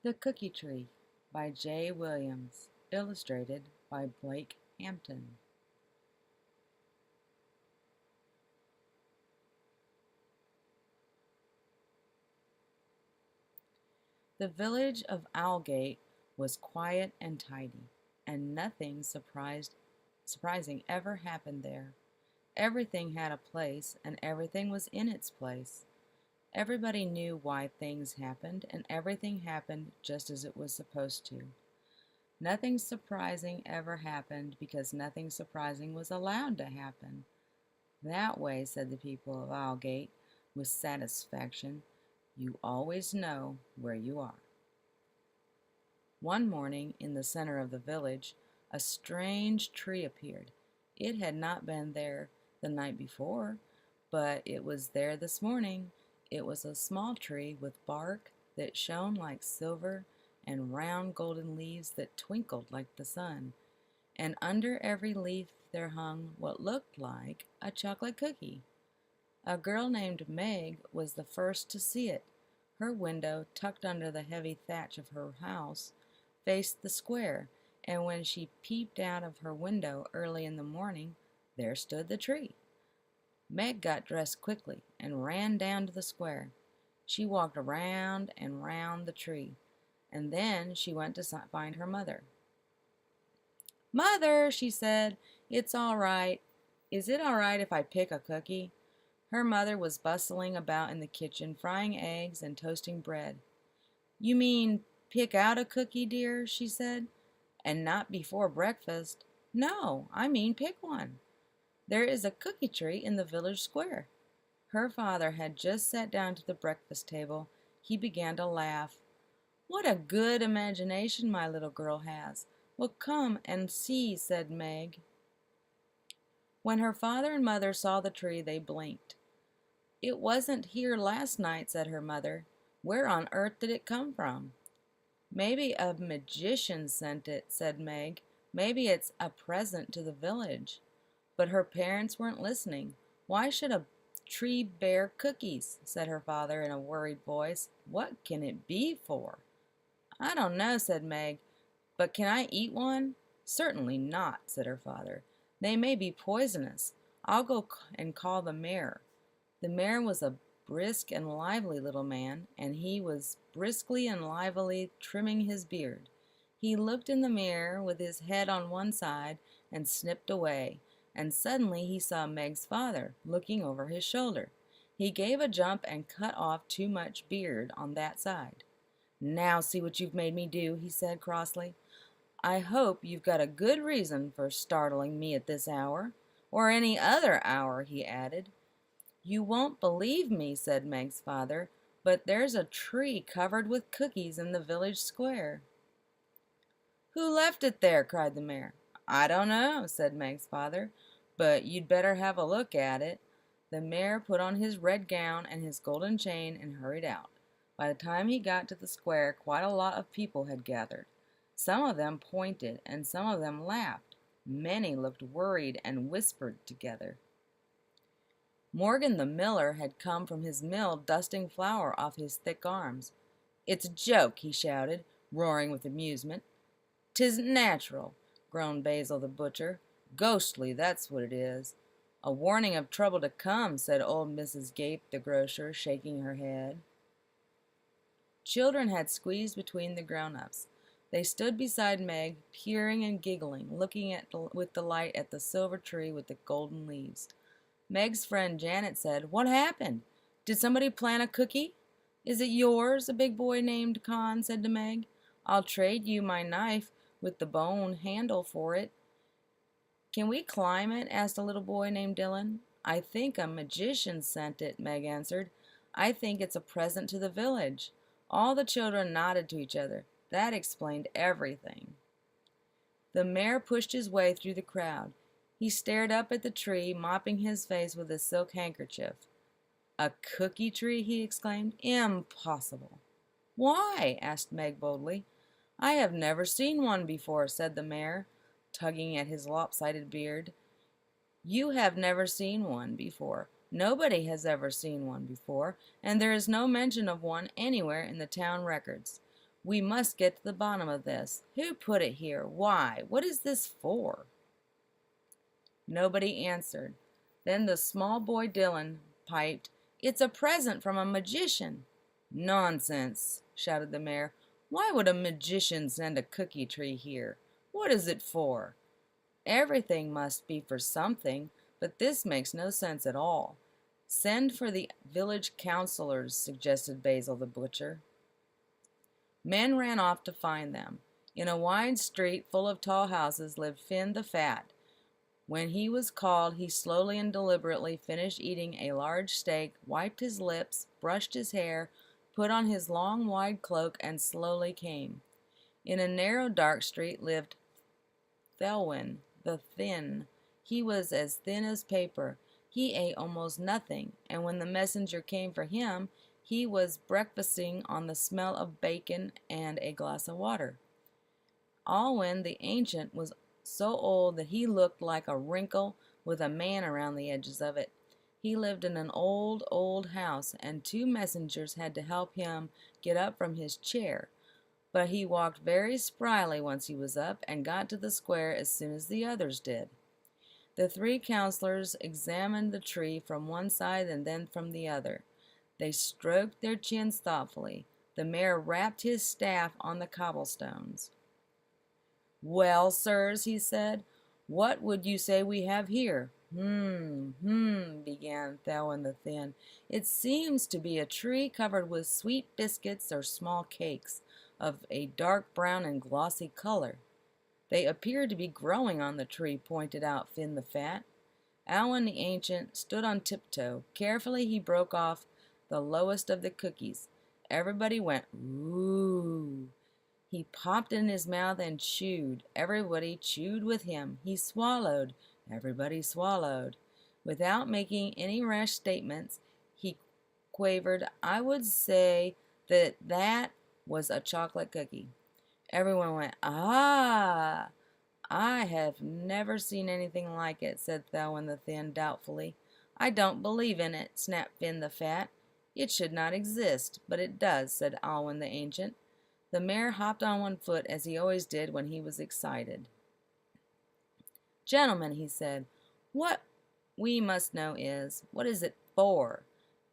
The Cookie Tree by J. Williams, illustrated by Blake Hampton. The village of Owlgate was quiet and tidy, and nothing surprising ever happened there. Everything had a place, and everything was in its place. Everybody knew why things happened, and everything happened just as it was supposed to. Nothing surprising ever happened because nothing surprising was allowed to happen. That way, said the people of Owlgate with satisfaction, you always know where you are. One morning, in the center of the village, a strange tree appeared. It had not been there the night before, but it was there this morning. It was a small tree with bark that shone like silver and round golden leaves that twinkled like the sun. And under every leaf there hung what looked like a chocolate cookie. A girl named Meg was the first to see it. Her window, tucked under the heavy thatch of her house, faced the square, and when she peeped out of her window early in the morning, there stood the tree. Meg got dressed quickly and ran down to the square. She walked around and round the tree, and then she went to find her mother. "Mother," she said, "it's all right. Is it all right if I pick a cookie?" Her mother was bustling about in the kitchen, frying eggs and toasting bread. "You mean pick out a cookie, dear?" she said. "And not before breakfast." "No, I mean pick one. There is a cookie tree in the village square." Her father had just sat down to the breakfast table. He began to laugh. "What a good imagination my little girl has. Well, come and see," said Meg. When her father and mother saw the tree, they blinked. "It wasn't here last night," said her mother. "Where on earth did it come from?" "Maybe a magician sent it," said Meg. "Maybe it's a present to the village." But her parents weren't listening. "Why should a tree bear cookies?" said her father in a worried voice. "What can it be for?" "I don't know," said Meg. "But can I eat one?" "Certainly not," said her father. "They may be poisonous. I'll go and call the mayor." The mayor was a brisk and lively little man, and he was briskly and livelily trimming his beard. He looked in the mirror with his head on one side and snipped away, and suddenly he saw Meg's father looking over his shoulder. He gave a jump and cut off too much beard on that side. "Now see what you've made me do," he said crossly. "I hope you've got a good reason for startling me at this hour, or any other hour," he added. "You won't believe me," said Meg's father, "but there's a tree covered with cookies in the village square." "Who left it there?" cried the mayor. "I don't know," said Meg's father, "but you'd better have a look at it." The mayor put on his red gown and his golden chain and hurried out. By the time he got to the square, quite a lot of people had gathered. Some of them pointed and some of them laughed. Many looked worried and whispered together. Morgan the miller had come from his mill dusting flour off his thick arms. "It's a joke," he shouted, roaring with amusement. "'Tisn't natural," groaned Basil the butcher. "Ghostly, that's what it is." "A warning of trouble to come," said old Mrs. Gape the grocer, shaking her head. Children had squeezed between the grown-ups. They stood beside Meg, peering and giggling, looking with delight at the silver tree with the golden leaves. Meg's friend Janet said, "What happened? Did somebody plant a cookie?" "Is it yours?" a big boy named Con said to Meg. "I'll trade you my knife with the bone handle for it." "Can we climb it?" asked a little boy named Dylan. "I think a magician sent it," Meg answered. "I think it's a present to the village." All the children nodded to each other. That explained everything. The mayor pushed his way through the crowd. He stared up at the tree, mopping his face with a silk handkerchief. "A cookie tree?" he exclaimed. "Impossible!" "Why?" asked Meg boldly. "I have never seen one before," said the mayor, tugging at his lopsided beard. "You have never seen one before. Nobody has ever seen one before, and there is no mention of one anywhere in the town records. We must get to the bottom of this. Who put it here? Why? What is this for?" Nobody answered. Then the small boy Dylan piped, "It's a present from a magician." "Nonsense!" shouted the mayor. "Why would a magician send a cookie tree here? What is it for?" "Everything must be for something, but this makes no sense at all." "Send for the village councilors," suggested Basil the butcher. Men ran off to find them. In a wide street full of tall houses lived Finn the Fat. When he was called, he slowly and deliberately finished eating a large steak, wiped his lips, brushed his hair, put on his long wide cloak, and slowly came. In a narrow dark street lived Thelwyn the Thin. He was as thin as paper. He ate almost nothing, and when the messenger came for him, he was breakfasting on the smell of bacon and a glass of water. Alwyn the Ancient was so old that he looked like a wrinkle with a man around the edges of it. He lived in an old house, and two messengers had to help him get up from his chair. But he walked very spryly once he was up, and got to the square as soon as the others did. The three counselors examined the tree from one side and then from the other. They stroked their chins thoughtfully. The mayor rapped his staff on the cobblestones. "Well, sirs," he said, "what would you say we have here?" Began Thelwyn the Thin. "It seems to be a tree covered with sweet biscuits or small cakes of a dark brown and glossy color." "They appear to be growing on the tree," pointed out Finn the Fat. Alwyn the Ancient stood on tiptoe. Carefully he broke off the lowest of the cookies. Everybody went, "Ooh!" He popped in his mouth and chewed. Everybody chewed with him. He swallowed. Everybody swallowed. Without making any rash statements, he quavered, "I would say that was a chocolate cookie." Everyone went, "Ah!" "I have never seen anything like it," said Thelwyn the Thin doubtfully. "I don't believe in it," snapped Finn the Fat. "It should not exist, but it does," said Alwyn the Ancient. The mayor hopped on one foot, as he always did when he was excited. "Gentlemen," he said, "what we must know is, what is it for?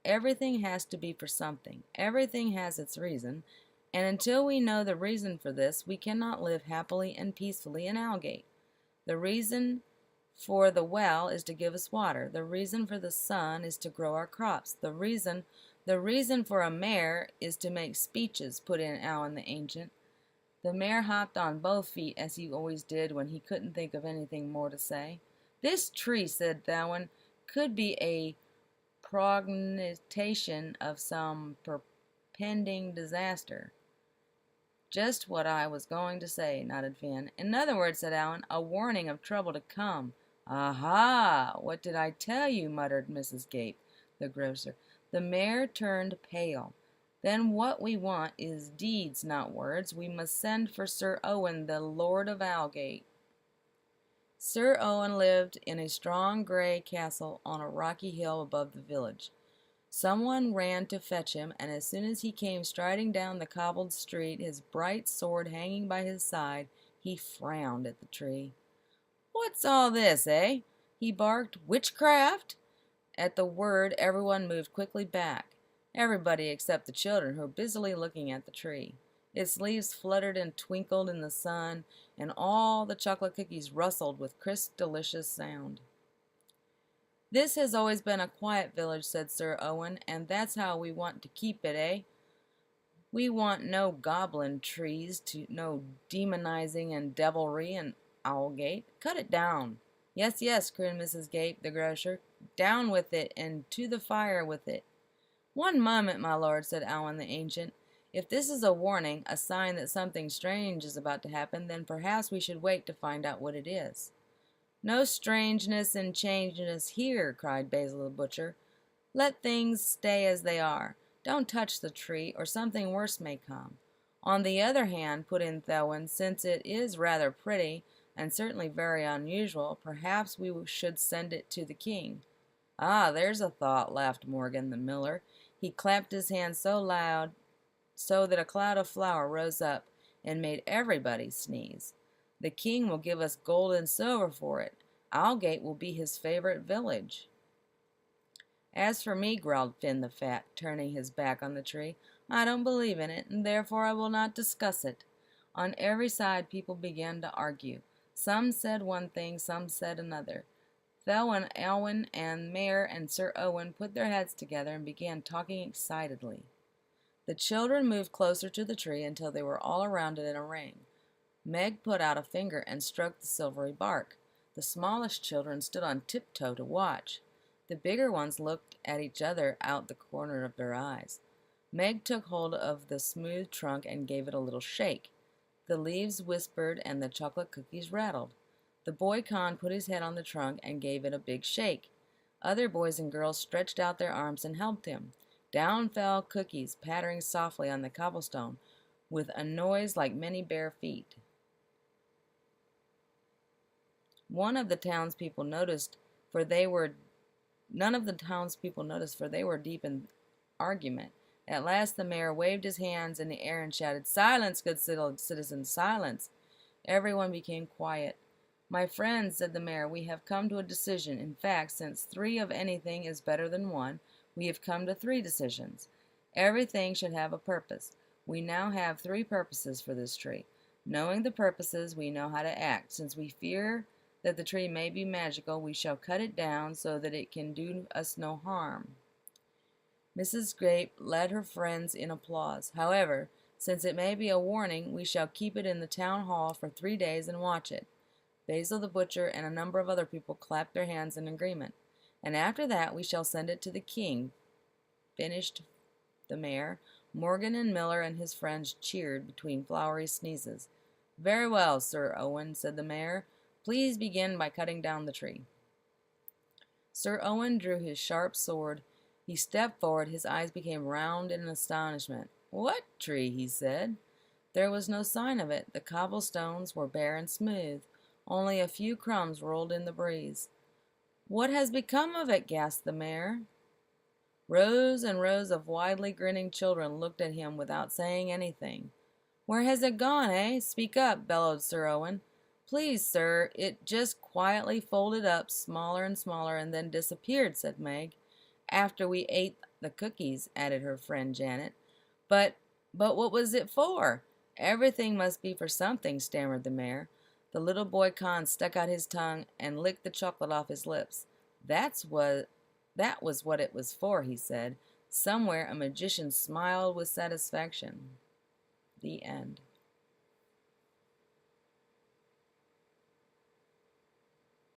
Everything has to be for something. Everything has its reason, and until we know the reason for this, we cannot live happily and peacefully in Owlgate. The reason for the well is to give us water. The reason for the sun is to grow our crops. The reason for a mayor is to make speeches," put in Alwyn the Ancient. The mayor hopped on both feet, as he always did when he couldn't think of anything more to say. "This tree," said Thelwyn, "could be a prognostication of some pending disaster." "Just what I was going to say," nodded Finn. "In other words," said Alwyn, "a warning of trouble to come." "Aha! What did I tell you?" muttered Mrs. Gape, the grocer. The mayor turned pale. "Then what we want is deeds, not words. We must send for Sir Owen, the Lord of Owlgate." Sir Owen lived in a strong gray castle on a rocky hill above the village. Someone ran to fetch him, and as soon as he came striding down the cobbled street, his bright sword hanging by his side, he frowned at the tree. "What's all this, eh?" he barked. "Witchcraft?" At the word, everyone moved quickly back. Everybody except the children, who were busily looking at the tree. Its leaves fluttered and twinkled in the sun, and all the chocolate cookies rustled with crisp, delicious sound. "This has always been a quiet village," said Sir Owen, "and that's how we want to keep it, eh? We want no goblin trees, no demonizing and devilry in Owlgate. Cut it down." "Yes, yes," crooned Mrs. Gape, the grocer. "Down with it, and to the fire with it." "One moment, my lord," said Alwyn the Ancient. "If this is a warning, a sign that something strange is about to happen, then perhaps we should wait to find out what it is." "No strangeness and changeness here," cried Basil the butcher. "Let things stay as they are. Don't touch the tree, or something worse may come." "On the other hand," put in Thelwyn, "since it is rather pretty, and certainly very unusual, perhaps we should send it to the king." "Ah, there's a thought," laughed Morgan the miller. He clapped his hands so loud so that a cloud of flour rose up and made everybody sneeze. The king will give us gold and silver for it. Owlgate will be his favorite village. As for me, growled Fin the Fat, turning his back on the tree, I don't believe in it, and therefore I will not discuss it. On every side people began to argue. Some said one thing, some said another. Thelwyn, Elwyn, and Mayor and Sir Owen put their heads together and began talking excitedly. The children moved closer to the tree until they were all around it in a ring. Meg put out a finger and stroked the silvery bark. The smallest children stood on tiptoe to watch. The bigger ones looked at each other out the corner of their eyes. Meg took hold of the smooth trunk and gave it a little shake. The leaves whispered and the chocolate cookies rattled. The boy Con put his head on the trunk and gave it a big shake. Other boys and girls stretched out their arms and helped him. Down fell cookies, pattering softly on the cobblestone, with a noise like many bare feet. None of the townspeople noticed, for they were deep in argument. At last the mayor waved his hands in the air and shouted, "Silence, good citizens, silence!" Everyone became quiet. "My friends," said the mayor, "we have come to a decision. In fact, since 3 of anything is better than 1, we have come to 3 decisions. Everything should have a purpose. We now have 3 purposes for this tree. Knowing the purposes, we know how to act. Since we fear that the tree may be magical, we shall cut it down so that it can do us no harm." Mrs. Grape led her friends in applause. "However, since it may be a warning, we shall keep it in the town hall for 3 days and watch it." Basil the butcher and a number of other people clapped their hands in agreement. "And after that we shall send it to the king," finished the mayor. Morgan and Miller and his friends cheered between flowery sneezes. "Very well, Sir Owen," said the mayor. "Please begin by cutting down the tree." Sir Owen drew his sharp sword. He stepped forward. His eyes became round in astonishment. "What tree?" he said. There was no sign of it. The cobblestones were bare and smooth. Only a few crumbs rolled in the breeze. "What has become of it?" gasped the mayor. Rows and rows of widely grinning children looked at him without saying anything. "Where has it gone, eh? Speak up," bellowed Sir Owen. "Please, sir, it just quietly folded up smaller and smaller and then disappeared," said Meg. "After we ate the cookies," added her friend Janet. But what was it for?" "Everything must be for something," stammered the mayor. The little boy Con stuck out his tongue and licked the chocolate off his lips. That was what it was for," he said. Somewhere a magician smiled with satisfaction. The end.